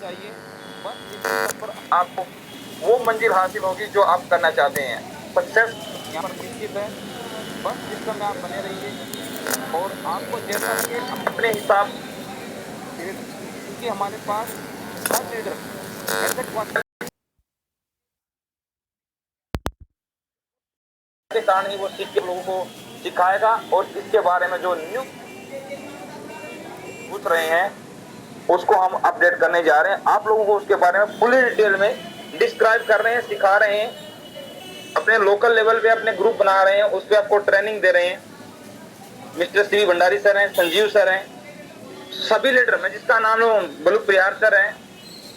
चाहिए, बस इस पर आपको वो मंजिल हासिल होगी जो आप करना चाहते हैं। सक्सेस यहाँ पर निश्चित है, बस सिस्टम में आप बने रहिए और आपको जैसा लगे अपने हिसाब से, क्योंकि हमारे पास हर लीडर ऐसे क्वालिटी के कारण ही वो सीख के लोगों को सिखाएगा और इसके बारे में जो न्यू पूछ रहे हैं उसको हम अपडेट करने जा रहे हैं। आप लोगों को उसके बारे में फुल डिटेल में डिस्क्राइब कर रहे हैं, सिखा रहे हैं, अपने लोकल लेवल पे अपने ग्रुप बना रहे हैं, उस पर आपको ट्रेनिंग दे रहे हैं। मिस्टर श्री भंडारी सर हैं, संजीव सर हैं, सभी लीडर में जिसका नाम लो, बलू प्रियार सर हैं,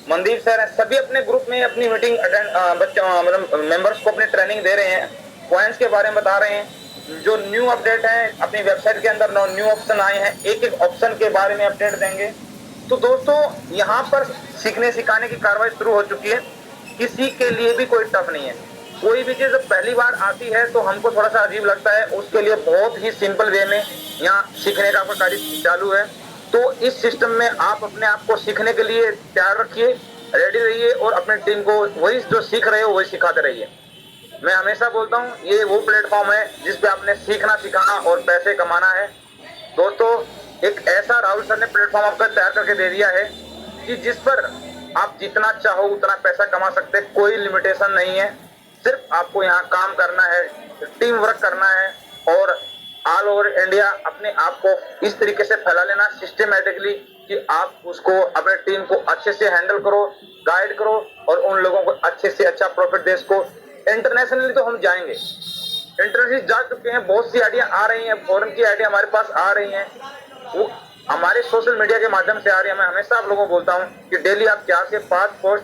मनदीप सर हैं, सभी अपने ग्रुप में अपनी मीटिंग मतलब मेंबर्स को अपनी ट्रेनिंग दे रहे हैं, पॉइंट्स के बारे में बता रहे हैं। जो न्यू अपडेट है अपनी वेबसाइट के अंदर न्यू ऑप्शन आए हैं, एक एक ऑप्शन के बारे में अपडेट देंगे। तो दोस्तों यहाँ पर सीखने सिखाने की कार्रवाई शुरू हो चुकी है, किसी के लिए भी कोई टफ नहीं है। कोई भी चीज पहली बार आती है तो हमको थोड़ा सा अजीब लगता है, उसके लिए बहुत ही सिंपल वे में यहाँ सीखने का कार्य चालू है। तो इस सिस्टम में आप अपने आप को सीखने के लिए तैयार रखिए, रेडी रहिए और अपने टीम को वही जो सीख रहे हो वही सिखाते रहिए। मैं हमेशा बोलता हूँ ये वो प्लेटफॉर्म है जिसपे आपने सीखना सिखाना और पैसे कमाना है। दोस्तों एक ऐसा राहुल सर ने प्लेटफॉर्म आपका तैयार करके दे दिया है कि जिस पर आप जितना चाहो उतना पैसा कमा सकते हैं, कोई लिमिटेशन नहीं है। सिर्फ आपको यहाँ काम करना है, टीम वर्क करना है और ऑल ओवर इंडिया अपने आप को इस तरीके से फैला लेना सिस्टमेटिकली कि आप उसको अपने टीम को अच्छे से हैंडल करो, गाइड करो और उन लोगों को अच्छे से अच्छा प्रॉफिट दे सको। इंटरनेशनली तो हम जाएंगे, इंटरनेशनली जा चुके हैं, बहुत सी आइडिया आ रही हैं, फॉरेन की आइडिया हमारे पास आ रही हैं, वो हमारे सोशल मीडिया के माध्यम से आ रही है। मैं हमेशा आप लोगों को बोलता हूं कि डेली आप 4 से 5 पोस्ट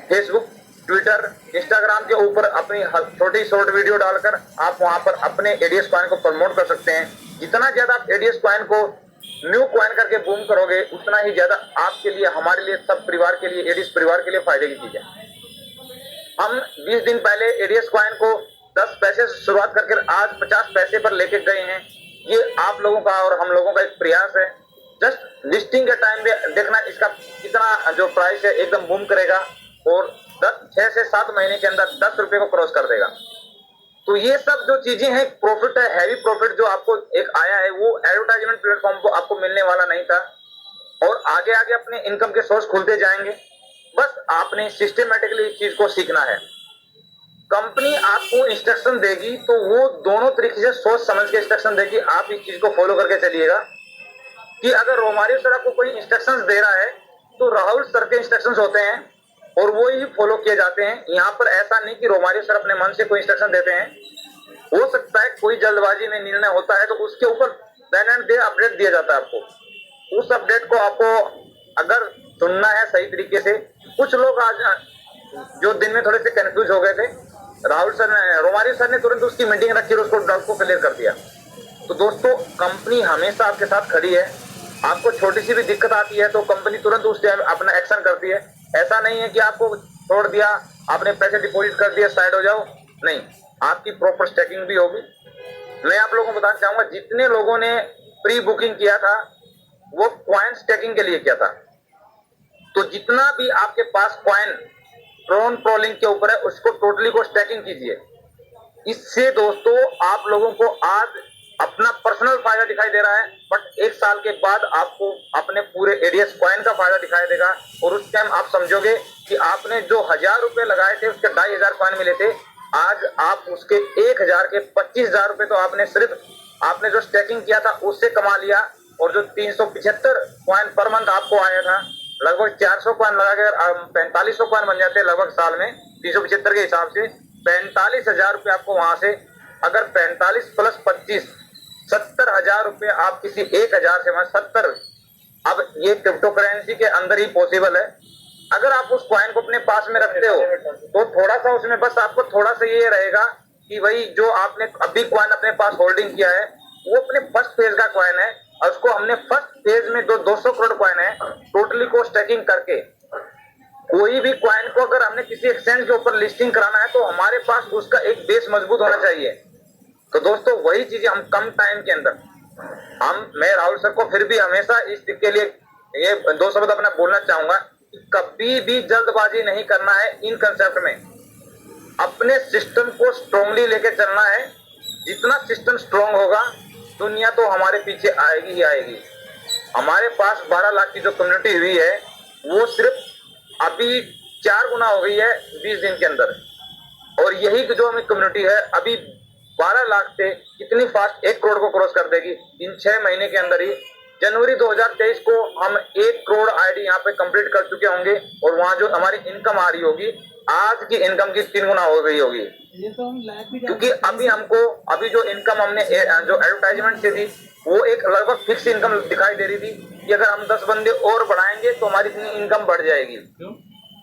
फेसबुक, ट्विटर, इंस्टाग्राम के ऊपर अपनी छोटी शॉर्ट वीडियो डालकर आप वहां पर अपने एडीएस कॉइन को प्रमोट कर सकते हैं। जितना ज्यादा आप एडीएस कॉइन को न्यू कॉइन करके बूम करोगे उतना ही ज्यादा आपके लिए, हमारे लिए, सब परिवार के लिए, एडीएस परिवार के लिए फायदे की चीज है। हम 20 दिन पहले एडीएस कॉइन को 10 पैसे से शुरुआत करके आज 50 पैसे पर लेके गए हैं। ये आप लोगों का और हम लोगों का एक प्रयास है। जस्ट लिस्टिंग के टाइम पे देखना इसका कितना जो प्राइस है एकदम बूम करेगा और 6 से 7 महीने के अंदर 10 रुपए को क्रॉस कर देगा। तो ये सब जो चीजें हैं प्रॉफिट है, हैवी प्रॉफिट जो आपको एक आया है वो एडवर्टाइजमेंट प्लेटफॉर्म को आपको मिलने वाला नहीं था और आगे आगे अपने इनकम के सोर्स खुलते जाएंगे। बस आपने सिस्टमेटिकली इस चीज को सीखना है। कंपनी आपको इंस्ट्रक्शन देगी तो वो दोनों तरीके से सोच समझ के इंस्ट्रक्शन देगी, आप इस चीज को फॉलो करके चलिएगा। कि अगर रोमारियो सर आपको कोई इंस्ट्रक्शंस दे रहा है तो राहुल सर के इंस्ट्रक्शंस होते हैं और वो ही फॉलो किए जाते हैं। यहाँ पर ऐसा नहीं कि रोमारियो सर अपने मन से कोई इंस्ट्रक्शन देते हैं। हो सकता है कोई जल्दबाजी में निर्णय होता है तो उसके ऊपर देन एंड देयर अपडेट दिया जाता है आपको। उस अपडेट को आपको अगर सुनना है सही तरीके से। कुछ लोग आज जो दिन में थोड़े से कंफ्यूज हो गए थे, राहुल सर ने, रोमारियो सर ने तुरंत उसकी मीटिंग रखी और उसको डाउट को क्लियर कर दिया। तो दोस्तों कंपनी हमेशा आपके साथ खड़ी है। आपको छोटी सी भी दिक्कत आती है तो कंपनी तुरंत उस टाइम अपना एक्शन करती है। ऐसा नहीं है कि आपको छोड़ दिया, आपने पैसे डिपॉजिट कर दिया, साइड हो जाओ, नहीं, आपकी प्रॉपर स्टैकिंग भी होगी। मैं आप लोगों को बताना चाहूंगा जितने लोगों ने प्री बुकिंग किया था वो कॉइन स्टैकिंग के लिए किया था। तो जितना भी आपके पास कॉइन प्रोलिंग के ऊपर है उसको टोटली को स्टैकिंग कीजिए। इससे दोस्तों आप लोगों को आज अपना पर्सनल फायदा दिखाई दे रहा है, बट 1 साल के बाद आपको अपने पूरे एडीएस कॉइन का फायदा दिखाई देगा और उस टाइम आप समझोगे कि आपने जो 1000 रुपए लगाए थे उसके 2500 कॉइन मिले थे, आज आप उसके 1000 के 25,000 रुपए तो आपने सिर्फ आपने जो स्टैकिंग किया था उससे कमा लिया। और जो 375 कॉइन पर मंथ आपको आया था, लगभग 400 कॉइन लगा के 4500 कॉइन बन जाते हैं लगभग साल में 375 के हिसाब से 45,000 रुपए आपको वहां से, अगर 45 प्लस 25 70,000 रुपए आप किसी 1000 से 70, अब ये क्रिप्टो करेंसी के अंदर ही पॉसिबल है। अगर आप उस कॉइन को अपने पास में रखते हो तो थोड़ा सा उसमें बस आपको थोड़ा सा ये रहेगा कि भाई जो आपने अभी कॉइन अपने पास होल्डिंग किया है वो अपने फर्स्ट फेज का कॉइन है और उसको हमने फर्स्ट फेज में जो 200 करोड़ कॉइन है टोटली को स्टैकिंग करके, कोई भी कॉइन को अगर हमने किसी एक्सचेंज के ऊपर लिस्टिंग कराना है तो हमारे पास उसका एक बेस मजबूत होना चाहिए। तो दोस्तों वही चीजें हम कम टाइम के अंदर मैं राहुल सर को फिर भी हमेशा इस के लिए ये 2 शब्द अपना बोलना चाहूंगा कभी भी जल्दबाजी नहीं करना है इन कंसेप्ट में, अपने सिस्टम को स्ट्रांगली लेके चलना है। जितना सिस्टम स्ट्रांग होगा दुनिया तो हमारे पीछे आएगी ही आएगी। हमारे पास 12 लाख की जो कम्युनिटी हुई है वो सिर्फ अभी 4 गुना हो गई है 20 दिन के अंदर, और यही जो हमें कम्युनिटी है अभी 12 लाख से कितनी फास्ट 1 करोड़ को क्रॉस कर देगी इन 6 महीने के अंदर ही। जनवरी 2023 को हम 1 करोड़ आईडी यहाँ पे कंप्लीट कर चुके होंगे, और वहां जो हमारी इनकम आ रही होगी आज की इनकम की 3 गुना हो गई होगी। क्योंकि अभी जो इनकम हमने जो एडवर्टाइजमेंट से थी वो एक लगभग फिक्स इनकम दिखाई दे रही थी कि अगर हम 10 बंदे और बढ़ाएंगे तो हमारी इतनी इनकम बढ़ जाएगी।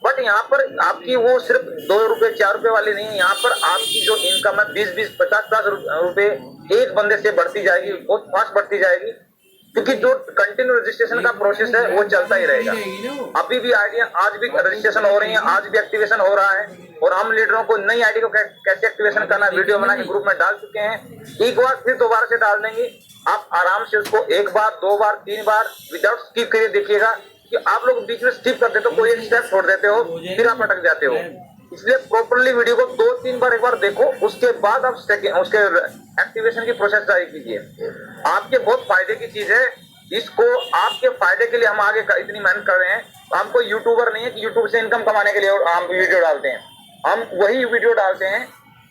बट यहाँ पर आपकी वो सिर्फ 2 रुपए 4 रुपए वाली नहीं है, यहाँ पर आपकी जो इनकम है 20-20 50-50 रुपए एक बंदे से बढ़ती जाएगी, बहुत फास्ट बढ़ती जाएगी। क्योंकि जो कंटिन्यू रजिस्ट्रेशन का प्रोसेस है वो चलता ही रहेगा। अभी भी आइडिया आज भी रजिस्ट्रेशन हो रही है, आज भी एक्टिवेशन हो रहा है, और हम लीडरों को नई आईडी को कैसे एक्टिवेशन करना वीडियो बना के ग्रुप में डाल चुके हैं। एक बार फिर दोबारा से डाल देंगे, आप आराम से उसको 1 बार 2 बार 3 बार विदाउट स्किप करके देखिएगा कि आप लोग बीच में स्किप कर देते हो, कोई एक स्टेप छोड़ देते हो, फिर आप अटक जाते हो। इसलिए प्रॉपर्ली वीडियो को 2-3 बार एक बार देखो, उसके बाद आप उसके एक्टिवेशन की प्रोसेस जारी कीजिए। आपके बहुत फायदे की चीज है, इसको आपके फायदे के लिए हम आगे इतनी मेहनत कर रहे हैं। हम कोई यूट्यूबर नहीं है कि यूट्यूब से इनकम कमाने के लिए हम वीडियो डालते हैं। हम वही वीडियो डालते हैं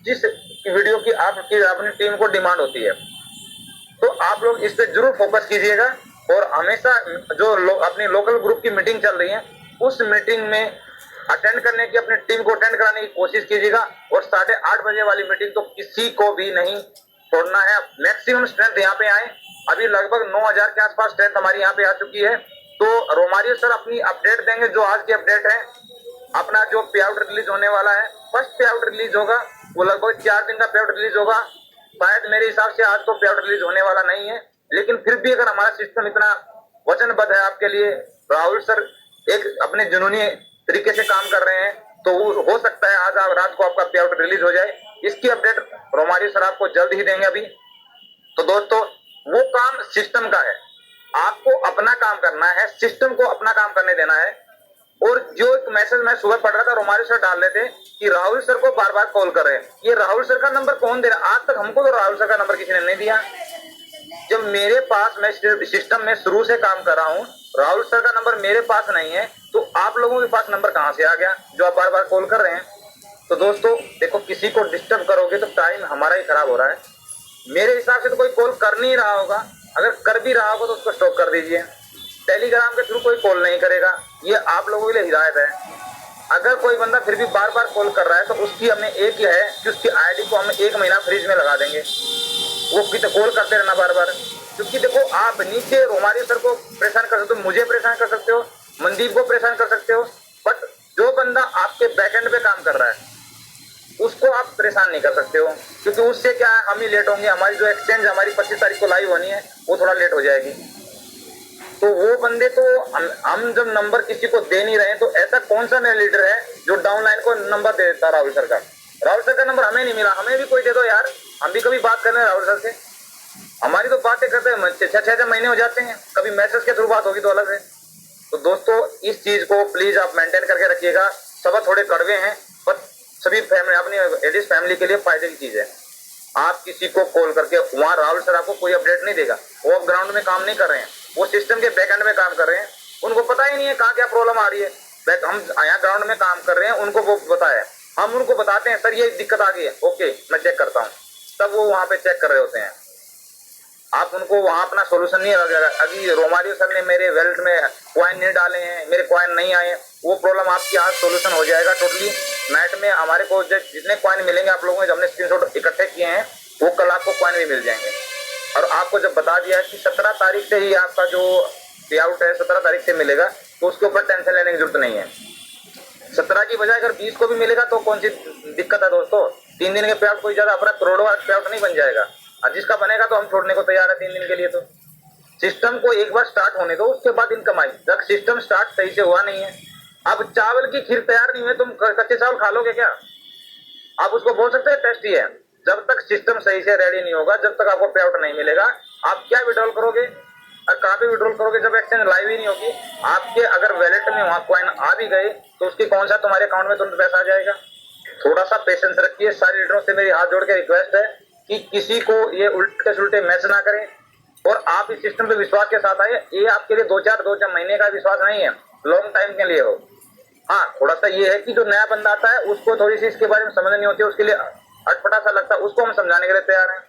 जिस वीडियो की आपकी अपनी टीम को डिमांड होती है। तो आप लोग इस पे जरूर फोकस कीजिएगा, और हमेशा जो अपनी लोकल ग्रुप की मीटिंग चल रही है उस मीटिंग में अटेंड करने की, अपनी टीम को अटेंड कराने की कोशिश कीजिएगा। और 8:30 बजे वाली मीटिंग तो किसी को भी नहीं छोड़ना है। मैक्सिमम स्ट्रेंथ यहाँ पे आए। अभी लगभग 9000 के आसपास स्ट्रेंथ हमारी यहाँ पे आ चुकी है। तो रोमारियो सर अपनी अपडेट देंगे, जो आज की अपडेट है। अपना जो पे आउट रिलीज होने वाला है, फर्स्ट पे आउट रिलीज होगा, वो लगभग 4 दिन का पे आउट रिलीज होगा। शायद मेरे हिसाब से आज तो पे आउट रिलीज होने वाला नहीं है, लेकिन फिर भी अगर हमारा सिस्टम इतना वचनबद्ध है आपके लिए, राहुल सर एक अपने जुनूनी तरीके से काम कर रहे हैं, तो हो सकता है आज रात को आपका पे आउट रिलीज हो जाए। इसकी अपडेट रोमारियो सर आपको जल्द ही देंगे अभी। तो दोस्तों वो काम सिस्टम का है, आपको अपना काम करना है, सिस्टम को अपना काम करने देना है। और जो एक मैसेज मैं सुबह पढ़ रहा था, रोमारियो सर डाल रहे थे कि राहुल सर को बार बार कॉल कर रहे हैं। ये राहुल सर का नंबर कौन दे रहा है? आज तक हमको तो राहुल सर का नंबर किसी ने नहीं दिया। जब मेरे पास, मैं सिस्टम में शुरू से काम कर रहा हूँ, राहुल सर का नंबर मेरे पास नहीं है, तो आप लोगों के पास नंबर कहां से आ गया जो आप बार बार कॉल कर रहे हैं? तो दोस्तों देखो, किसी को डिस्टर्ब करोगे तो टाइम हमारा ही खराब हो रहा है। मेरे हिसाब से तो कोई कॉल कर नहीं रहा होगा, अगर कर भी रहा होगा तो उसको स्टॉप कर दीजिए। टेलीग्राम के थ्रू कोई कॉल नहीं करेगा, ये आप लोगों के लिए हिदायत है। अगर कोई बंदा फिर भी बार बार कॉल कर रहा है तो उसकी हमने एक ही है कि उसकी आईडी को हम 1 महीना फ्रीज में लगा देंगे, वो कितने कॉल करते रहना बार बार। क्योंकि देखो, आप नीचे रोमारियो सर को परेशान कर सकते हो, मुझे परेशान कर सकते हो, मनदीप को परेशान कर सकते हो, बट जो बंदा आपके बैकएंड पे काम कर रहा है उसको आप परेशान नहीं कर सकते हो। क्योंकि उससे क्या है, हम ही लेट होंगे, हमारी जो एक्सचेंज हमारी 25 तारीख को लाइव होनी है वो थोड़ा लेट हो जाएगी। तो वो बंदे तो हम जब नंबर किसी को दे नहीं रहे, तो ऐसा कौन सा मेरा लीडर है जो डाउनलाइन को नंबर दे देता राहुल सर का? राहुल सर का नंबर हमें नहीं मिला, हमें भी कोई दे दो यार, हम भी कभी बात कर रहे हैं राहुल सर से। हमारी तो बातें करते हैं 6-6 महीने हो जाते हैं, कभी मैसेज के थ्रू बात होगी तो अलग है। तो दोस्तों इस चीज को प्लीज आप मेंटेन करके रखिएगा। सब थोड़े कड़वे हैं, पर सभी फैमिली, अपनी एडिस फैमिली के लिए फायदे की चीज है। आप किसी को कॉल करके, वहां राहुल सर आपको कोई अपडेट नहीं देगा, वो अब ग्राउंड में काम नहीं कर रहे हैं, वो सिस्टम के बैकएंड में काम कर रहे हैं। उनको पता ही नहीं है कहाँ क्या प्रॉब्लम आ रही है। हम यहाँ ग्राउंड में काम कर रहे हैं, उनको वो पता है, हम उनको बताते हैं सर ये दिक्कत आ गई है, ओके मैं चेक करता हूँ, तब वो वहां पे चेक कर रहे होते हैं। आप उनको वहां अपना सोल्यूशन नहीं लगेगा। अभी रोमारियो सर ने मेरे वेल्ट में कॉइन नहीं डाले हैं, मेरे कॉइन नहीं आए, वो प्रॉब्लम आपकी आज सोल्यूशन हो जाएगा टोटली। नाइट में हमारे को जितने कॉइन मिलेंगे आप लोगों ने, हमने स्क्रीनशॉट इकट्ठे किए हैं, वो कल आपको कॉइन भी मिल जाएंगे। और आपको जब बता दिया है कि 17 तारीख से ही आपका जो पे आउट है 17 तारीख से मिलेगा, तो उसके ऊपर टेंशन लेने की जरूरत नहीं है। 17 की बजाय अगर 20 को भी मिलेगा तो कौन सी दिक्कत है दोस्तों? 3 दिन के पे आउट कोई ज्यादा अपना करोड़ों पे आउट नहीं बन जाएगा, और जिसका बनेगा तो हम छोड़ने को तैयार है 3 दिन के लिए। तो सिस्टम को एक बार स्टार्ट होने दो, उसके बाद इनकम आई। जब सिस्टम स्टार्ट सही से हुआ नहीं है, अब चावल की खीर तैयार नहीं हुई, तुम कच्चे चावल खा लोगे क्या? आप उसको बोल सकते हैं टेस्टी है। जब तक सिस्टम सही से रेडी नहीं होगा, जब तक आपको पे आउट नहीं मिलेगा, आप क्या विड्रॉल करोगे? और कहाँ पे विड्रॉल करोगे जब एक्सचेंज लाइव ही नहीं होगी? आपके अगर वैलेट में वहां कॉइन आ भी गए तो उसकी कौन सा तुम्हारे अकाउंट में तुरंत पैसा आ जाएगा? थोड़ा सा पेशेंस रखिए। सारे लीडरों से मेरी हाथ जोड़ के रिक्वेस्ट है कि किसी को ये उल्टे सुलटे मैच ना करें और आप इस सिस्टम पे विश्वास के साथ आए। ये आपके लिए दो चार महीने का विश्वास नहीं है, लॉन्ग टाइम के लिए हो। हाँ, थोड़ा सा ये है कि जो नया बंदा आता है उसको थोड़ी सी इसके बारे में समझ नहीं होती, उसके लिए अटपटा सा लगता है, उसको हम समझाने के लिए तैयार हैं।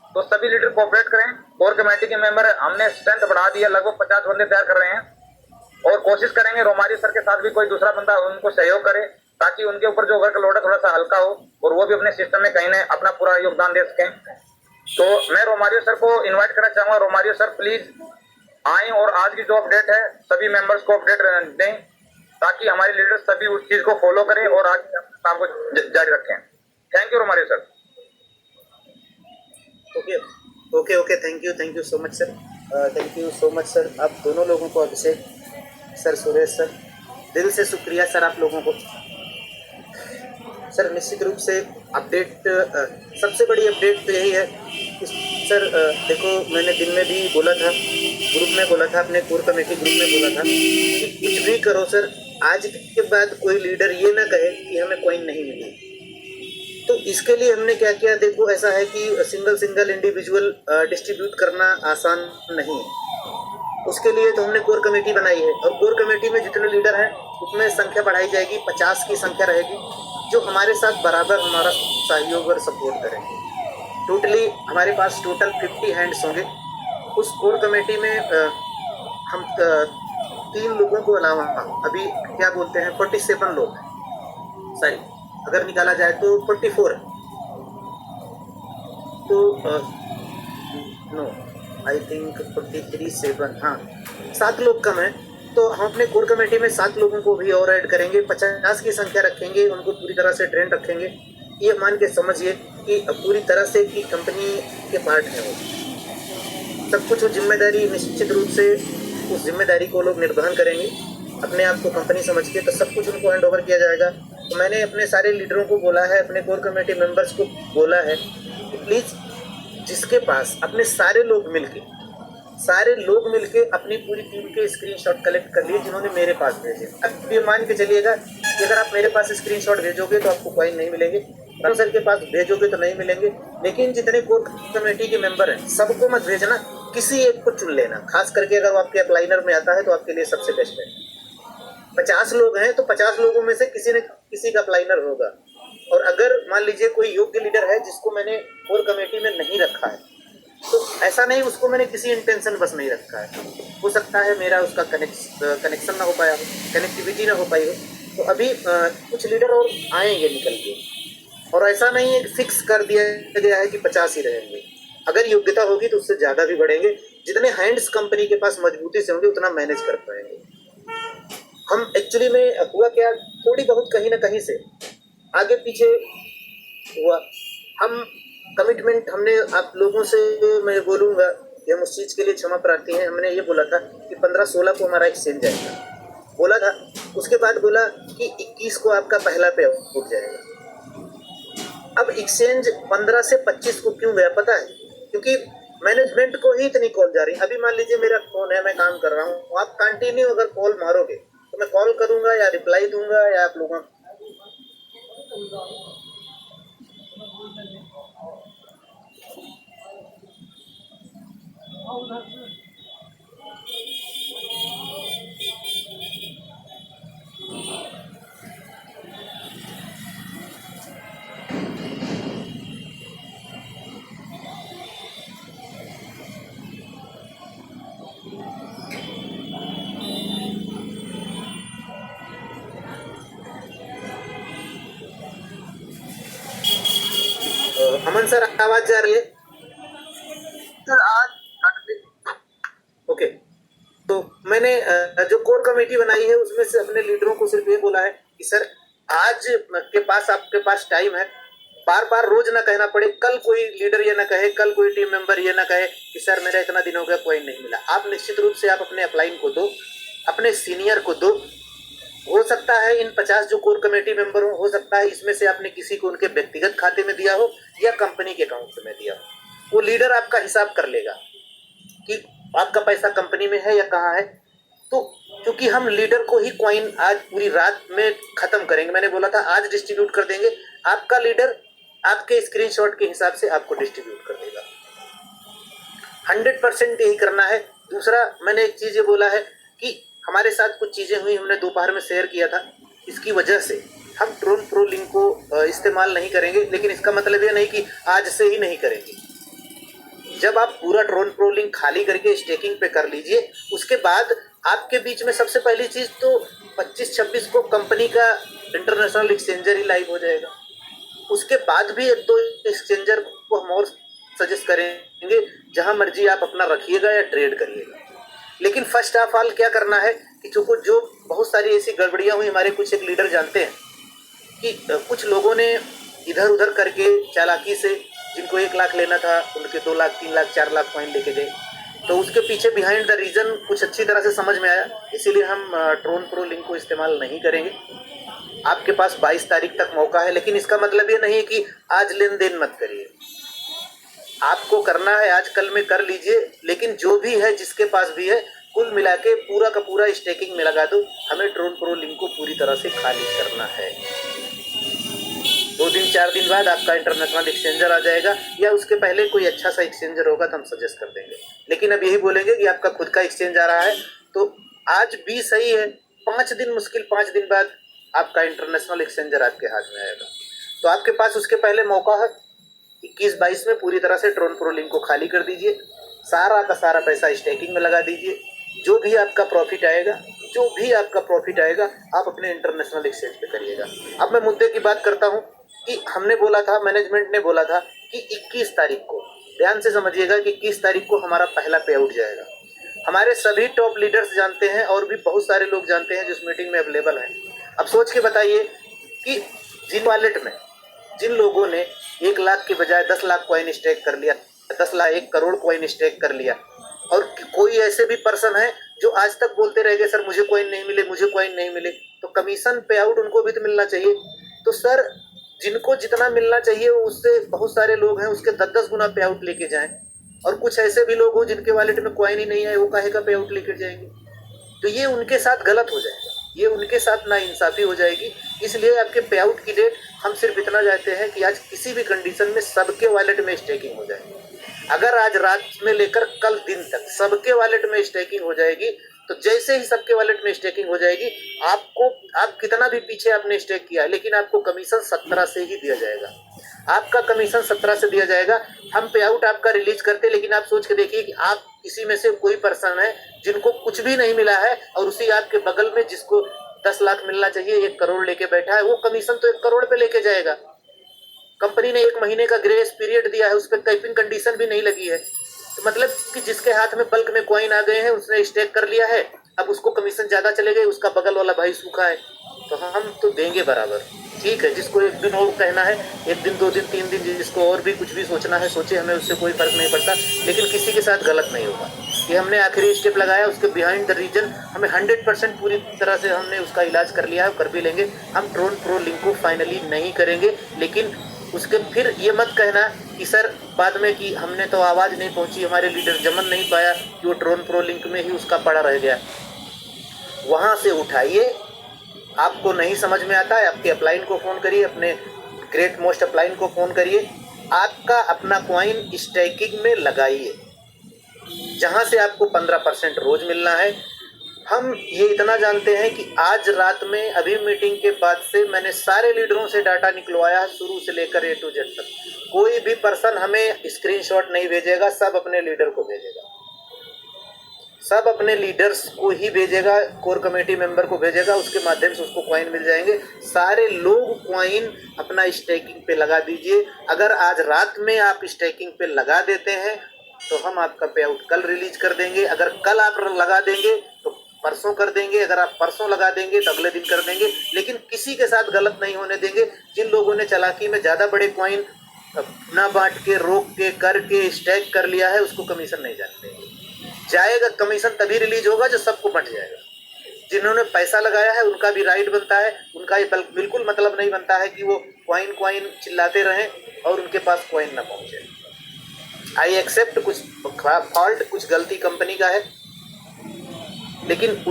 तो सभी लीडर कोऑपरेट करें। कोर कमेटी के मेंबर हमने स्ट्रेंथ बढ़ा दी है, लगभग 50 बंदे तैयार कर रहे हैं और कोशिश करेंगे रोमारियो सर के साथ भी कोई दूसरा बंदा उनको सहयोग करे ताकि उनके ऊपर जो वर्कलोड है थोड़ा सा हल्का हो और वो भी अपने सिस्टम में कहीं ना अपना पूरा योगदान दे सकें। तो मैं रोमारियो सर को इन्वाइट करना चाहूंगा। रोमारियो सर प्लीज आए और आज की जो अपडेट है सभी मेंबर्स को अपडेट दें ताकि हमारे लीडर सभी उस चीज को फॉलो करें और आगे अपने काम को जारी रखें। Thank you Romario sir. Okay okay okay, thank you so much sir, thank you so much sir. आप दोनों लोगों को, अभिषेक सर, सुरेश सर, दिल से शुक्रिया सर आप लोगों को। सर निश्चित रूप से अपडेट, सबसे बड़ी अपडेट तो यही है कि सर देखो, मैंने दिन में भी बोला था, ग्रुप में बोला था, अपने कोर कमेटी ग्रुप में बोला था कि कुछ भी करो सर, आज के बाद कोई लीडर ये ना कहे कि हमें कॉइन नहीं मिली। तो इसके लिए हमने क्या किया, देखो ऐसा है कि सिंगल इंडिविजुअल डिस्ट्रीब्यूट करना आसान नहीं है। उसके लिए तो हमने कोर कमेटी बनाई है और कोर कमेटी में जितने लीडर हैं उसमें संख्या बढ़ाई जाएगी, 50 की संख्या रहेगी जो हमारे साथ बराबर हमारा सहयोग और सपोर्ट करेंगे। टोटली हमारे पास टोटल 50 हैंड्स होंगे। उस कोर कमेटी में हम 3 लोगों को अलावा अभी क्या बोलते हैं 47 लोग, सॉरी अगर निकाला जाए तो 44, तो नो आई थिंक 43 7, हाँ 7 लोग कम है। तो हम अपने कोर कमेटी में 7 लोगों को भी और ऐड करेंगे, 50 की संख्या रखेंगे, उनको पूरी तरह से ट्रेंड रखेंगे। ये मान के समझिए कि पूरी तरह से कि कंपनी के पार्ट है वो, सब कुछ जिम्मेदारी निश्चित रूप से उस जिम्मेदारी को लोग निर्वहन करेंगे अपने आप को कंपनी समझ के, तो सब कुछ उनको हैंड ओवर किया जाएगा। तो मैंने अपने सारे लीडरों को बोला है, अपने कोर कमेटी मेंबर्स को बोला है कि प्लीज़ जिसके पास अपने सारे लोग मिलके अपनी पूरी टीम के स्क्रीनशॉट कलेक्ट कर लिए जिन्होंने मेरे पास भेजे। अब ये मान के चलिएगा कि अगर आप मेरे पास स्क्रीनशॉट भेजोगे तो आपको कॉइन नहीं मिलेंगे, राम सर के पास भेजोगे तो नहीं मिलेंगे, लेकिन जितने कोर कमेटी के मेंबर हैं सबको मत भेजना, किसी एक को चुन लेना। खास करके अगर वो आपके अपलाइनर में आता है तो आपके लिए सबसे बेस्ट है। 50 लोग हैं तो 50 लोगों में से किसी न किसी का अपलाइनर होगा। और अगर मान लीजिए कोई योग्य लीडर है जिसको मैंने कोर कमेटी में नहीं रखा है, तो ऐसा नहीं उसको मैंने किसी इंटेंशन बस नहीं रखा है, हो सकता है मेरा उसका कनेक्शन ना हो पाया हो, कनेक्टिविटी ना हो पाई हो। तो अभी कुछ लीडर और आएंगे निकल के, और ऐसा नहीं है फिक्स कर दिया गया है कि 50 ही रहेंगे। अगर योग्यता होगी तो उससे ज़्यादा भी बढ़ेंगे। जितने हैंड्स कंपनी के पास मजबूती से होंगे उतना मैनेज कर पाएंगे हम। एक्चुअली में हुआ क्या, थोड़ी बहुत कहीं ना कहीं से आगे पीछे हुआ। हम कमिटमेंट हमने आप लोगों से, मैं बोलूँगा कि हम उस चीज़ के लिए क्षमा प्रार्थी हैं। हमने ये बोला था कि 15-16 को हमारा एक्सचेंज आएगा, बोला था। उसके बाद बोला कि 21 को आपका पहला पे उठ जाएगा। अब एक्सचेंज 15 से 25 को क्यों गया पता है? क्योंकि मैनेजमेंट को ही इतनी कॉल जा रही। अभी मान लीजिए मेरा फ़ोन है, मैं काम कर रहा हूँ, आप कंटिन्यू अगर कॉल मारोगे तो मैं कॉल करूँगा या रिप्लाई दूंगा या आप लोगों अमन सर आवाज जा रही है सर? आज ओके। तो मैंने जो कोर कमेटी बनाई है उसमें से अपने लीडरों को सिर्फ ये बोला है कि सर आज के पास आपके पास टाइम है, बार बार रोज ना कहना पड़े, कल कोई लीडर ये ना कहे, कल कोई टीम मेंबर ये ना कहे कि सर मेरा इतना दिन हो गया कॉइन नहीं मिला। आप निश्चित रूप से आप अपने अपलाइन को दो, अपने सीनियर को दो। हो सकता है इन 50 जो कोर कमेटी मेंबर हो सकता है इसमें से आपने किसी को उनके व्यक्तिगत खाते में दिया हो या कंपनी के अकाउंट में दिया हो। वो लीडर आपका हिसाब कर लेगा कि आपका पैसा कंपनी में है या कहाँ है। तो क्योंकि हम लीडर को ही कॉइन आज पूरी रात में खत्म करेंगे, मैंने बोला था आज डिस्ट्रीब्यूट कर देंगे, आपका लीडर आपके स्क्रीनशॉट के हिसाब से आपको डिस्ट्रीब्यूट कर देगा। 100% यही करना है। दूसरा मैंने एक चीज़ ये बोला है कि हमारे साथ कुछ चीज़ें हुई, हमने दोपहर में शेयर किया था, इसकी वजह से हम ट्रोन प्रो लिंक को इस्तेमाल नहीं करेंगे, लेकिन इसका मतलब ये नहीं कि आज से ही नहीं करेंगे। जब आप पूरा ट्रोन प्रो लिंक खाली करके स्टेकिंग पे कर लीजिए, उसके बाद आपके बीच में सबसे पहली चीज़ तो 25-26 को कंपनी का इंटरनेशनल एक्सचेंजर ही लाइव हो जाएगा। उसके बाद भी 1-2 एक्सचेंजर को हम और सजेस्ट करेंगे, जहां मर्जी आप अपना रखिएगा या ट्रेड करिएगा। लेकिन फर्स्ट ऑफ ऑल क्या करना है कि चूंकि जो बहुत सारी ऐसी गड़बड़ियां हुई, हमारे कुछ एक लीडर जानते हैं कि कुछ लोगों ने इधर उधर करके चालाकी से, जिनको 1 लाख लेना था उनके 2 लाख 3 लाख 4 लाख कॉइन लेके गए। तो उसके पीछे बिहाइंड द रीज़न कुछ अच्छी तरह से समझ में आया, इसीलिए हम ट्रोन प्रो लिंक को इस्तेमाल नहीं करेंगे। आपके पास 22 तारीख तक मौका है, लेकिन इसका मतलब ये नहीं है कि आज लेन देन मत करिए। आपको करना है आज कल में कर लीजिए, लेकिन जो भी है जिसके पास भी है कुल मिला के पूरा का पूरा स्टेकिंग में लगा दो। हमें ट्रोन प्रो लिंक को पूरी तरह से खाली करना है। 2 दिन 4 दिन बाद आपका इंटरनेशनल एक्सचेंजर आ जाएगा, या उसके पहले कोई अच्छा सा एक्सचेंजर होगा तो हम सजेस्ट कर देंगे। लेकिन अब यही बोलेंगे कि आपका खुद का एक्सचेंज आ रहा है तो आज भी सही है, 5 दिन मुश्किल 5 दिन बाद आपका इंटरनेशनल एक्सचेंजर आपके हाथ में आएगा। तो आपके पास उसके पहले मौका है, 21-22 में पूरी तरह से ट्रोन प्रो लिंक को खाली कर दीजिए, सारा का सारा पैसा स्टेकिंग में लगा दीजिए। जो भी आपका प्रॉफिट आएगा आप अपने इंटरनेशनल एक्सचेंज पे करिएगा। अब मैं मुद्दे की बात करता हूँ कि हमने बोला था, मैनेजमेंट ने बोला था कि 21 तारीख को, ध्यान से समझिएगा कि 21 तारीख को हमारा पहला पे आउट जाएगा। हमारे सभी टॉप लीडर्स जानते हैं और भी बहुत सारे लोग जानते हैं जो इस मीटिंग में अवेलेबल हैं। अब सोच के बताइए कि जिन वॉलेट में जिन लोगों ने 1 लाख के बजाय 10 लाख कॉइन स्टेक कर लिया, 10 लाख 1 करोड़ कॉइन स्टेक कर लिया, और कोई ऐसे भी पर्सन है जो आज तक बोलते रह गए सर मुझे कॉइन नहीं मिले, मुझे कॉइन नहीं मिले, तो कमीशन पे आउट उनको भी तो मिलना चाहिए। तो सर जिनको जितना मिलना चाहिए उससे बहुत सारे लोग हैं उसके 10-10 गुना पे आउट लेके जाएं, और कुछ ऐसे भी लोग हो जिनके वॉलेट में कॉइन ही नहीं है, वो काहे का पे आउट लेकर जाएंगे। तो ये उनके साथ गलत हो जाएगा, ये उनके साथ नाइंसाफ़ी हो जाएगी। इसलिए आपके पे आउट की डेट हम सिर्फ इतना चाहते हैं कि आज किसी भी कंडीशन में सबके वॉलेट में स्टेकिंग हो जाए। अगर आज रात में लेकर कल दिन तक सबके वॉलेट में स्टेकिंग हो जाएगी, तो जैसे ही सबके वॉलेट में स्टेकिंग हो जाएगी, आप कितना भी पीछे आपने स्टेक किया है, लेकिन आपको कमीशन 17 से ही दिया जाएगा। आपका कमीशन 17 से दिया जाएगा। हम पे आउट आपका रिलीज करते, लेकिन आप सोच के देखिए कि आप किसी में से कोई पर्सन है जिनको कुछ भी नहीं मिला है, और उसी आपके बगल में जिसको 10 लाख मिलना चाहिए 1 करोड़ लेके बैठा है, वो कमीशन तो 1 करोड़ पे लेके जाएगा। कंपनी ने 1 महीने का ग्रेस पीरियड दिया है, उस पर कैपिंग कंडीशन भी नहीं लगी है। तो मतलब कि जिसके हाथ में बल्क में कॉइन आ गए हैं, उसने स्टेक कर लिया है, अब उसको कमीशन ज़्यादा चले गए, उसका बगल वाला भाई सूखा है, तो हम तो देंगे बराबर। ठीक है, जिसको 1 दिन और कहना है, 1 दिन 2 दिन 3 दिन, जिसको और भी कुछ भी सोचना है सोचे, हमें उससे कोई फ़र्क नहीं पड़ता, लेकिन किसी के साथ गलत नहीं होगा। ये हमने आखिरी स्टेप लगाया, उसके बिहाइंड द रीजन हमें 100% पूरी तरह से हमने उसका इलाज कर लिया है, कर भी लेंगे। हम ट्रोन प्रो लिंक को फाइनली नहीं करेंगे, लेकिन उसके फिर ये मत कहना कि सर बाद में कि हमने तो आवाज़ नहीं पहुंची, हमारे लीडर जमन नहीं पाया कि वो ट्रोन प्रो लिंक में ही उसका पड़ा रह गया। वहाँ से उठाइए, आपको नहीं समझ में आता है आपके अपलाइन को फ़ोन करिए, अपने ग्रेट मोस्ट अपलाइन को फ़ोन करिए, आपका अपना कॉइन स्टेकिंग में लगाइए, जहाँ से आपको 15% रोज़ मिलना है। हम ये इतना जानते हैं कि आज रात में अभी मीटिंग के बाद से मैंने सारे लीडरों से डाटा निकलवाया, शुरू से लेकर A to Z तक। कोई भी पर्सन हमें स्क्रीनशॉट नहीं भेजेगा, सब अपने लीडर को भेजेगा, सब अपने लीडर्स को ही भेजेगा, कोर कमेटी मेंबर को भेजेगा, उसके माध्यम से उसको कॉइन मिल जाएंगे। सारे लोग कॉइन अपना स्टेकिंग पे लगा दीजिए। अगर आज रात में आप स्टेकिंग पे लगा देते हैं तो हम आपका पे आउट कल रिलीज कर देंगे। अगर कल आप लगा देंगे तो परसों कर देंगे, अगर आप परसों लगा देंगे तो अगले दिन कर देंगे, लेकिन किसी के साथ गलत नहीं होने देंगे। जिन लोगों ने चालाकी में ज़्यादा बड़े कॉइन ना बांट के, रोक के, करके स्टैक कर लिया है, उसको कमीशन नहीं जाने देंगे। जाएगा कमीशन तभी रिलीज होगा जब सबको बंट जाएगा। जिन्होंने पैसा लगाया है उनका भी राइट बनता है, उनका ये बिल्कुल मतलब नहीं बनता है कि वो कॉइन चिल्लाते रहें और उनके पास कॉइन ना पहुँचे। आई एक्सेप्ट कुछ फॉल्ट, कुछ गलती कंपनी का है, लेकिन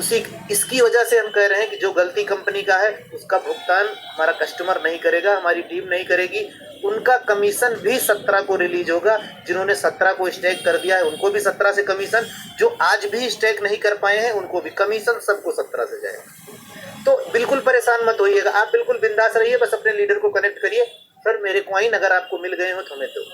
इसकी वजह से हम कह रहे हैं कि जो गलती कंपनी का है उसका भुगतान हमारा कस्टमर नहीं करेगा, हमारी टीम नहीं करेगी। उनका कमीशन भी 17 को रिलीज होगा। जिन्होंने 17 को स्टैक कर दिया है उनको भी 17 से कमीशन, जो आज भी स्टैक नहीं कर पाए हैं उनको भी कमीशन, सबको 17 से जाएगा। तो बिल्कुल परेशान मत होइएगा, आप बिल्कुल बिंदास रहिए, बस अपने लीडर को कनेक्ट करिए, सर मेरे कॉइन अगर आपको मिल गए हो तो हमें दो।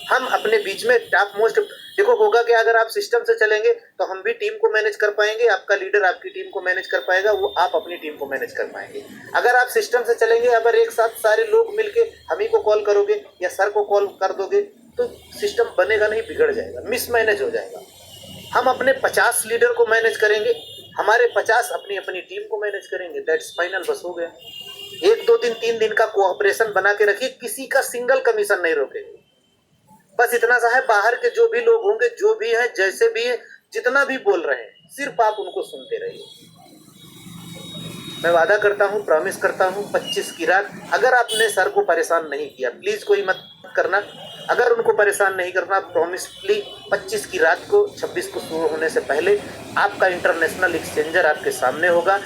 हम अपने बीच में टॉप मोस्ट, देखो होगा कि अगर आप सिस्टम से चलेंगे तो हम भी टीम को मैनेज कर पाएंगे, आपका लीडर आपकी टीम को मैनेज कर पाएगा, वो आप अपनी टीम को मैनेज कर पाएंगे। अगर आप सिस्टम से चलेंगे, अगर एक साथ सारे लोग मिलके हम ही को कॉल करोगे या सर को कॉल कर दोगे तो सिस्टम बनेगा नहीं, बिगड़ जाएगा, मिसमैनेज हो जाएगा। हम अपने 50 लीडर को मैनेज करेंगे, हमारे 50 अपनी अपनी टीम को मैनेज करेंगे, दैट्स फाइनल, बस हो गया। 1 2 दिन 3 दिन का कोऑपरेशन बना के रखिए, किसी का सिंगल कमीशन नहीं रोकेंगे। बस इतना सा है, बाहर के जो भी लोग होंगे, जो भी हैं, जैसे भी हैं, जितना भी बोल रहे हैं, सिर्फ आप उनको सुनते रहिए। मैं वादा करता हूँ, प्रॉमिस करता हूँ, 25 की रात अगर आपने सर को परेशान नहीं किया, प्लीज कोई मत करना, अगर उनको परेशान नहीं करना, प्रॉमिसली 25 की रात को 26 को शुरू होने से पहले आपका इंटरनेशनल एक्सचेंजर आपके सामने होगा।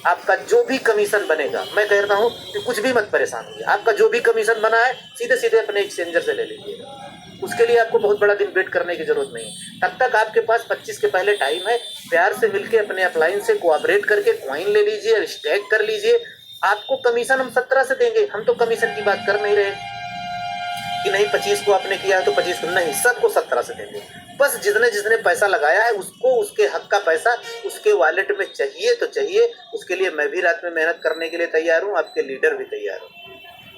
आपका जो भी कमीशन बनेगा, मैं कहता हूँ कि कुछ भी मत परेशान होइए, आपका जो भी कमीशन बना है सीधे सीधे अपने एक्सचेंजर से ले लीजिएगा। उसके लिए आपको बहुत बड़ा दिन वेट करने की जरूरत नहीं है। तब तक आपके पास 25 के पहले टाइम है, प्यार से मिलके अपने अपलाइन से कोऑपरेट करके कॉइन ले लीजिए, स्टैक कर लीजिए। आपको कमीशन हम 17 से देंगे, हम तो कमीशन की बात कर नहीं रहे कि नहीं 25 को आपने किया है तो 25 को नहीं, सबको 17 से देंगे। बस जिसने जिसने पैसा लगाया है उसको उसके हक का पैसा उसके वॉलेट में चाहिए तो चाहिए। उसके लिए मैं भी रात में मेहनत करने के लिए तैयार हूँ, आपके लीडर भी तैयार हूँ।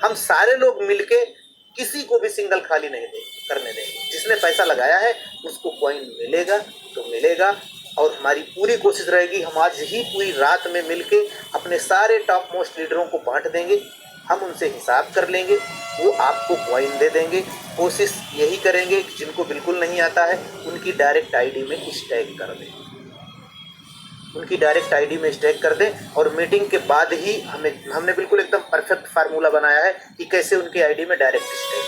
हम सारे लोग मिलके किसी को भी सिंगल खाली नहीं करने देंगे। जिसने पैसा लगाया है उसको कॉइन मिलेगा तो मिलेगा, और हमारी पूरी कोशिश रहेगी हम आज ही पूरी रात में मिलके अपने सारे टॉप मोस्ट लीडरों को बांट देंगे। हम उनसे हिसाब कर लेंगे, वो आपको कॉइन दे देंगे। कोशिश यही करेंगे कि जिनको बिल्कुल नहीं आता है उनकी डायरेक्ट आईडी में स्टैक कर दें, उनकी डायरेक्ट आईडी में स्टैक कर दें। और मीटिंग के बाद ही हमने बिल्कुल एकदम परफेक्ट फार्मूला बनाया है कि कैसे उनकी आईडी में डायरेक्ट स्टैक,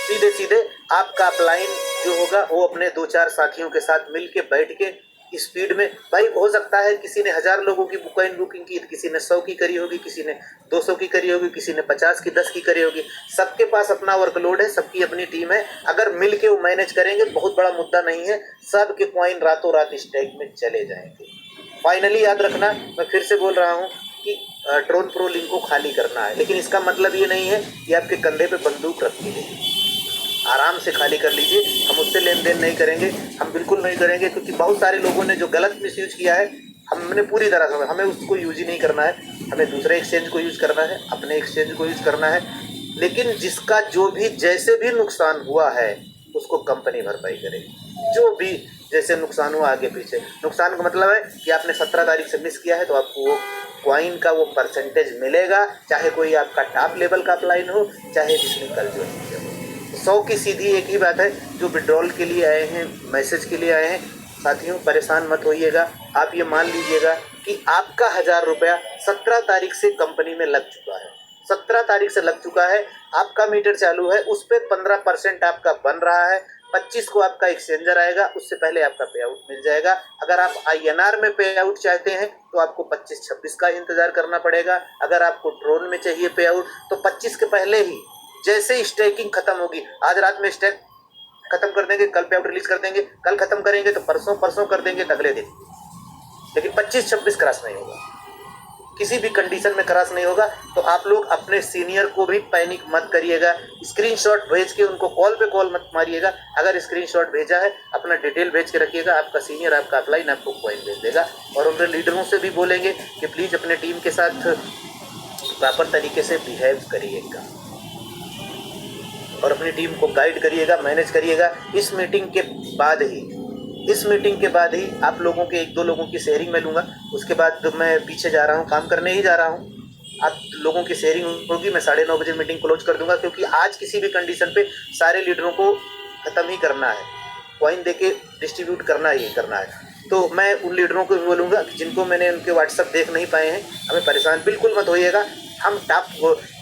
सीधे सीधे आपका अपलाइन जो होगा वो अपने 2-4 साथियों के साथ मिलके बैठ के स्पीड में, भाई हो सकता है किसी ने 1000 लोगों की कॉइन बुकिंग की, किसी ने 100 की करी होगी, किसी ने 200 की करी होगी, किसी ने 50 की 10 की करी होगी। सबके पास अपना वर्कलोड है, सबकी अपनी टीम है, अगर मिल के वो मैनेज करेंगे बहुत बड़ा मुद्दा नहीं है, सबके कॉइन रातों रात स्टैक में चले जाएंगे। फाइनली याद रखना, मैं फिर से बोल रहा हूँ कि ट्रोन प्रो लिंक को खाली करना है, लेकिन इसका मतलब ये नहीं है कि आपके कंधे पे बंदूक रख दी। आराम से खाली कर लीजिए, हम उससे लेन देन नहीं करेंगे, हम बिल्कुल नहीं करेंगे, क्योंकि बहुत सारे लोगों ने जो गलत मिसयूज किया है हमने पूरी तरह से, हमें उसको यूज ही नहीं करना है। हमें दूसरे एक्सचेंज को यूज करना है, अपने एक्सचेंज को यूज करना है। लेकिन जिसका जो भी जैसे भी नुकसान हुआ है उसको कंपनी भरपाई करेगी, जो भी जैसे नुकसान हुआ आगे पीछे। नुकसान का मतलब है कि आपने 17 तारीख से मिस किया है तो आपको वो कॉइन का वो परसेंटेज मिलेगा, चाहे कोई आपका टॉप लेवल का अपलाइन हो, चाहे जिसने कल जो किया हो। 100 की सीधी एक ही बात है, जो विड्रॉल के लिए आए हैं, मैसेज के लिए आए हैं, साथियों परेशान मत होइएगा। आप ये मान लीजिएगा कि आपका 1000 रुपया 17 तारीख से कंपनी में लग चुका है, 17 तारीख से लग चुका है, आपका मीटर चालू है, उस पर 15% आपका बन रहा है। 25 को आपका एक्सचेंजर आएगा, उससे पहले आपका पे आउट मिल जाएगा। अगर आप INR में पे आउट चाहते हैं तो आपको 25-26 का इंतजार करना पड़ेगा। अगर आपको ड्रोन में चाहिए पे आउट तो 25 के पहले ही, जैसे स्टैकिंग खत्म होगी, आज रात में स्टैक खत्म कर देंगे, कल पे आउट रिलीज कर देंगे, कल खत्म करेंगे तो परसों कर देंगे, अगले दिन। लेकिन 25-26 क्रॉस नहीं होगा, किसी भी कंडीशन में क्रॉस नहीं होगा। तो आप लोग अपने सीनियर को भी पैनिक मत करिएगा, स्क्रीनशॉट भेज के उनको कॉल पे कॉल मत मारिएगा। अगर स्क्रीनशॉट भेजा है अपना डिटेल भेज के रखिएगा, आपका सीनियर आपका अपलाइन आपको कॉइन भेज देगा। और उनके लीडरों से भी बोलेंगे कि प्लीज़ अपने टीम के साथ प्रॉपर तरीके से बिहेव करिएगा और अपनी टीम को गाइड करिएगा, मैनेज करिएगा। इस मीटिंग के बाद ही आप लोगों के 1-2 लोगों की शेयरिंग मैं लूँगा, उसके बाद मैं पीछे जा रहा हूँ, काम करने ही जा रहा हूँ। आप लोगों की शेयरिंग होगी, मैं 9:30 बजे मीटिंग क्लोज कर दूंगा, क्योंकि आज किसी भी कंडीशन पे सारे लीडरों को ख़त्म ही करना है, कॉइन देके डिस्ट्रीब्यूट करना ही करना है। तो मैं उन लीडरों को भी बोलूँगा जिनको मैंने उनके व्हाट्सअप देख नहीं पाए हैं, हमें परेशान बिल्कुल मत होइएगा। हम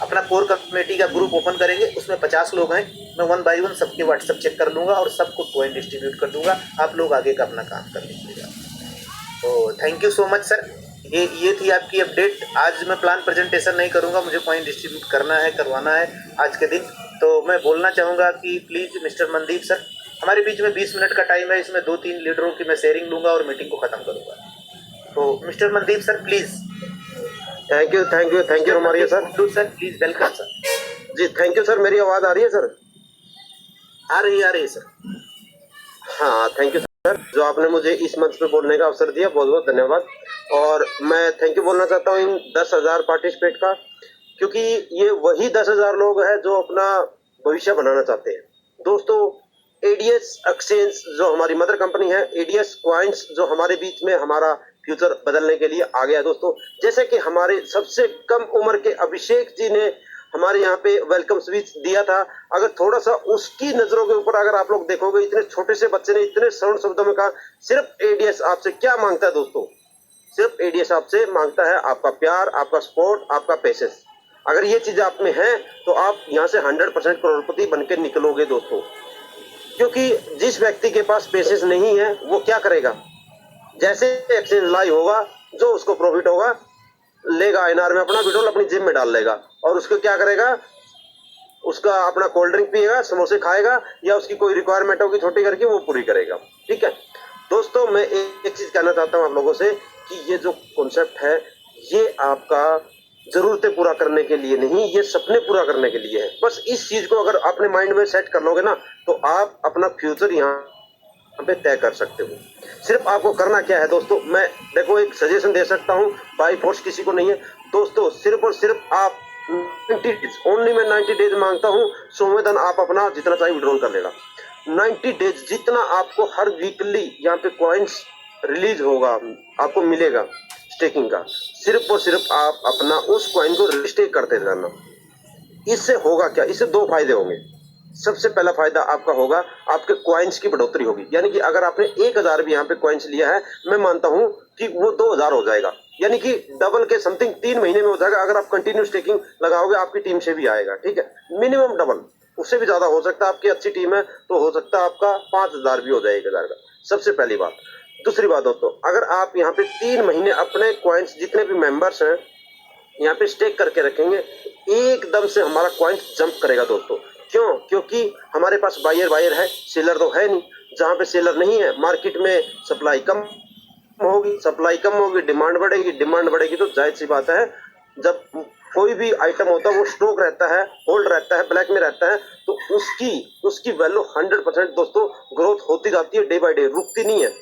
अपना कोर कमेटी का ग्रुप ओपन करेंगे, उसमें 50 लोग हैं, मैं 1 बाय 1 सबके व्हाट्सएप चेक कर लूँगा और सबको कॉइन डिस्ट्रीब्यूट कर दूंगा, आप लोग आगे का अपना काम कर लीजिएगा। तो thank you so much sir, ये थी आपकी अपडेट। आज मैं प्लान प्रेजेंटेशन नहीं करूँगा, मुझे कॉइन डिस्ट्रीब्यूट करना है, करवाना है आज के दिन। तो मैं बोलना चाहूँगा कि प्लीज़ मिस्टर मनदीप सर, हमारे बीच में 20 मिनट का टाइम है, इसमें 2-3 लीडरों की मैं शेयरिंग लूँगा और मीटिंग को ख़त्म करूँगा। तो mister Mandeep sir please. Thank you Romaria sir. Sir please welcome sir. जी थैंक यू सर। मेरी आवाज़ आ रही है सर? आ रही है सर। हाँ थैंक यू सर, जो आपने मुझे इस मंच पे बोलने का अवसर दिया, बहुत बहुत धन्यवाद। और मैं थैंक यू बोलना चाहता हूँ इन 10,000 पार्टिसिपेट का, क्योंकि ये वही 10,000 लोग हैं जो अपना भविष्य बनाना चाहते हैं। दोस्तों, एडीएस एक्सचेंज जो हमारी मदर कंपनी है, एडीएस कॉइन्स जो हमारे बीच में हमारा फ्यूचर बदलने के लिए आ गया दोस्तों। जैसे कि हमारे सबसे कम उम्र के अभिषेक जी ने हमारे यहाँ पे वेलकम स्पीच दिया था, अगर थोड़ा सा उसकी नजरों के ऊपर अगर आप लोग देखोगे, इतने छोटे से बच्चे ने इतने सरल शब्दों में कहा, सिर्फ एडीएस आपसे क्या मांगता है दोस्तों? सिर्फ एडीएस आपसे मांगता है आपका प्यार, आपका सपोर्ट, आपका पेशेंस। अगर ये चीज आप में है तो आप यहाँ से 100% करोड़पति बन के निकलोगे दोस्तों। क्योंकि जिस व्यक्ति के पास पेशेंस नहीं है वो क्या करेगा? जैसे एक्सचेंज लाई होगा, जो उसको प्रॉफिट होगा लेगा, आईएनआर में अपना विड्रॉल अपनी जेब में डाल लेगा, और उसको क्या करेगा? उसका अपना कोल्ड ड्रिंक पिएगा, समोसे खाएगा, या उसकी कोई रिक्वायरमेंट होगी छोटी करके वो पूरी करेगा। ठीक है दोस्तों, मैं एक चीज कहना चाहता हूँ आप लोगों से कि ये जो कॉन्सेप्ट है ये आपका जरूरतें पूरा करने के लिए नहीं, ये सपने पूरा करने के लिए है। बस इस चीज को अगर अपने माइंड में सेट कर लोगे ना, तो आप अपना फ्यूचर यहाँ पे तय कर सकते हो। सिर्फ आपको करना क्या है दोस्तों, मैं देखो एक सजेशन दे सकता हूँ, बाय फोर्स किसी को नहीं है दोस्तों। सिर्फ और सिर्फ आप 90 डेज, ओनली मैं 90 डेज मांगता हूँ। संवेदन आप अपना जितना चाहिए विड्रॉल कर लेगा। 90 डेज जितना आपको हर वीकली यहाँ पे कॉइन्स रिलीज होगा, आपको मिलेगा स्टेकिंग का, सिर्फ और सिर्फ आप अपना उस कॉइन को रिस्टेक करते रहना। इससे होगा क्या? इससे दो फायदे होंगे। सबसे पहला फायदा आपका होगा, आपके कॉइन्स की बढ़ोतरी होगी। यानी कि अगर आपने 1000 भी यहाँ पे कॉइन्स लिया है, मैं मानता हूँ कि वो 2000 हो जाएगा, यानी कि डबल के समथिंग 3 महीने में हो जाएगा। अगर आप कंटिन्यू स्टेकिंग लगाओगे, आपकी टीम से भी आएगा। ठीक है, मिनिमम डबल, उससे भी ज्यादा हो सकता है। आपकी अच्छी टीम है तो हो सकता है आपका 5000 भी हो जाए, 1000 का। सबसे पहली बात। दूसरी बात दोस्तों, अगर आप यहाँ पे 3 महीने अपने कॉइन्स जितने भी मेंबर्स हैं यहाँ पे स्टेक करके रखेंगे, एकदम से हमारा कॉइन्स जंप करेगा दोस्तों। क्यों? क्योंकि हमारे पास बायर है, सेलर तो है नहीं। जहाँ पे सेलर नहीं है, मार्केट में सप्लाई कम होगी, डिमांड बढ़ेगी तो जाहिर सी बात है, जब कोई भी आइटम होता है वो स्टॉक रहता है, होल्ड रहता है, ब्लैक में रहता है, तो उसकी वैल्यू 100% दोस्तों ग्रोथ होती जाती है, डे बाय डे, रुकती नहीं है।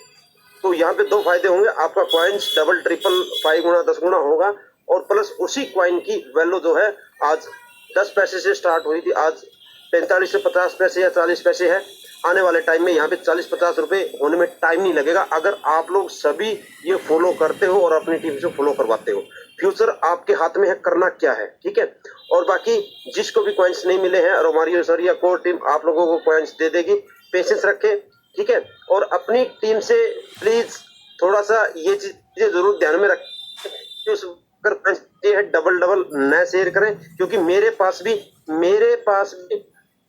तो यहाँ पे दो फायदे होंगे, आपका कॉइन्स डबल, ट्रिपल, 5 गुना, 10 गुना होगा, और प्लस उसी कॉइन की वैल्यू जो है आज 10 पैसे से स्टार्ट हुई थी, आज 45 से 50 पैसे या 40 पैसे है। आने वाले टाइम में यहाँ पे 40-50 रुपए होने में टाइम नहीं लगेगा, अगर आप लोग सभी ये फॉलो करते हो और अपनी टीम से फॉलो करवाते हो। फ्यूचर आपके हाथ में है, करना क्या है। ठीक है, और बाकी जिसको भी कॉइन्स नहीं मिले हैं, रोमारियो सर या कोर टीम आप लोगों को कॉइन्स दे देगी। पेशेंस रखें, ठीक है, और अपनी टीम से प्लीज थोड़ा सा ये चीजें जरूर ध्यान में रखें, अगर डबल न शेयर करें, क्योंकि मेरे पास भी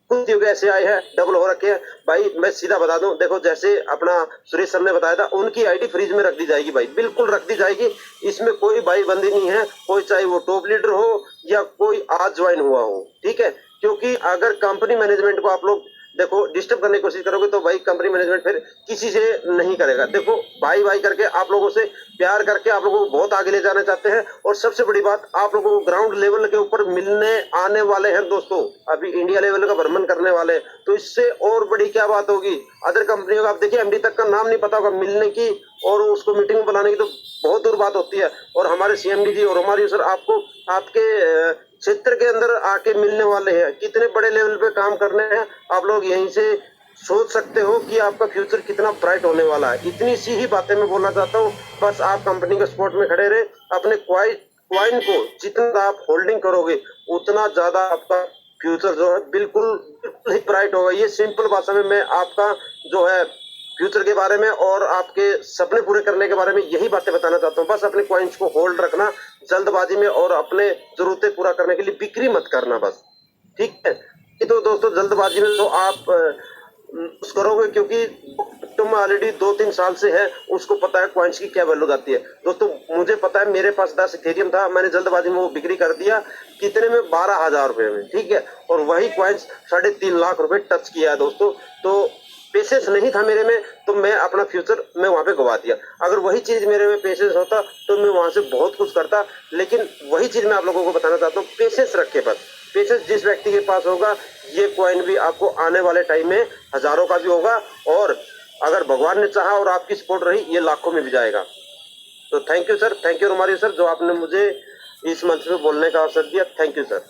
कुछ योग ऐसे आए हैं डबल हो रखे हैं भाई। मैं सीधा बता दूं, देखो जैसे अपना सुरेश सर ने बताया था, उनकी आईडी फ्रीज में रख दी जाएगी भाई, बिल्कुल रख दी जाएगी। इसमें कोई भाई बंदी नहीं है, कोई चाहे वो टॉप लीडर हो या कोई आज ज्वाइन हुआ हो। ठीक है, क्योंकि अगर कंपनी मैनेजमेंट को आप लोग देखो डिस्टर्ब करने की कोशिश करोगे तो भाई कंपनी मैनेजमेंट फिर किसी से नहीं करेगा। देखो भाई करके आप लोगों से प्यार करके आप लोगों को बहुत आगे ले जाना चाहते हैं, और सबसे बड़ी बात, आप लोगों को ग्राउंड लेवल के ऊपर मिलने आने वाले हैं दोस्तों। अभी इंडिया लेवल का भ्रमण करने वाले, तो इससे और बड़ी क्या बात होगी। अदर कंपनियों का आप देखिए, एमडी तक का नाम नहीं पता होगा, मिलने की और उसको मीटिंग बुलाने की तो बहुत दूर बात होती है। और हमारे सीएमडी जी और हमारी सर आपको आपके क्षेत्र के अंदर आके मिलने वाले हैं, कितने बड़े लेवल पे काम करने हैं। आप लोग यहीं से सोच सकते हो कि आपका फ्यूचर कितना ब्राइट होने वाला है। इतनी सी ही बातें मैं बोलना चाहता हूँ। बस आप कंपनी के सपोर्ट में खड़े रहे, अपने क्वाइन को जितना आप होल्डिंग करोगे उतना ज्यादा आपका फ्यूचर जो है बिल्कुल ही ब्राइट होगा। ये सिंपल भाषा में मैं आपका जो है फ्यूचर के बारे में और आपके सपने पूरे करने के बारे में यही बातें बताना चाहता हूँ। बस अपने कॉइन्स को होल्ड रखना, जल्दबाजी में और अपने जरूरतें पूरा करने के लिए बिक्री मत करना बस, ठीक है। ये तो दोस्तों जल्दबाजी में तो आप कुछ करोगे, क्योंकि तुम ऑलरेडी 2-3 साल से है, उसको पता है कॉइन्स की क्या वैल्यू आती है। दोस्तों मुझे पता है, मेरे पास 10 इथेरियम था, मैंने जल्दबाजी में वो बिक्री कर दिया, कितने में 12,000 रुपए में, ठीक है। और वही कॉइन्स 3.5 लाख रुपए टच किया है दोस्तों। तो पेशेंस नहीं था मेरे में, तो मैं अपना फ्यूचर मैं वहां पे गवा दिया। अगर वही चीज मेरे में पेशेंस होता तो मैं वहां से बहुत कुछ करता। लेकिन वही चीज मैं आप लोगों को बताना चाहता हूँ, पेशेंस रखे बस। पेशेंस जिस व्यक्ति के पास होगा, ये कॉइन भी आपको आने वाले टाइम में हजारों का भी होगा, और अगर भगवान ने चाहा और आपकी सपोर्ट रही, ये लाखों में भी जाएगा। तो thank you sir, thank you Romario sir, जो आपने मुझे इस मंच पे बोलने का अवसर दिया। Thank you sir.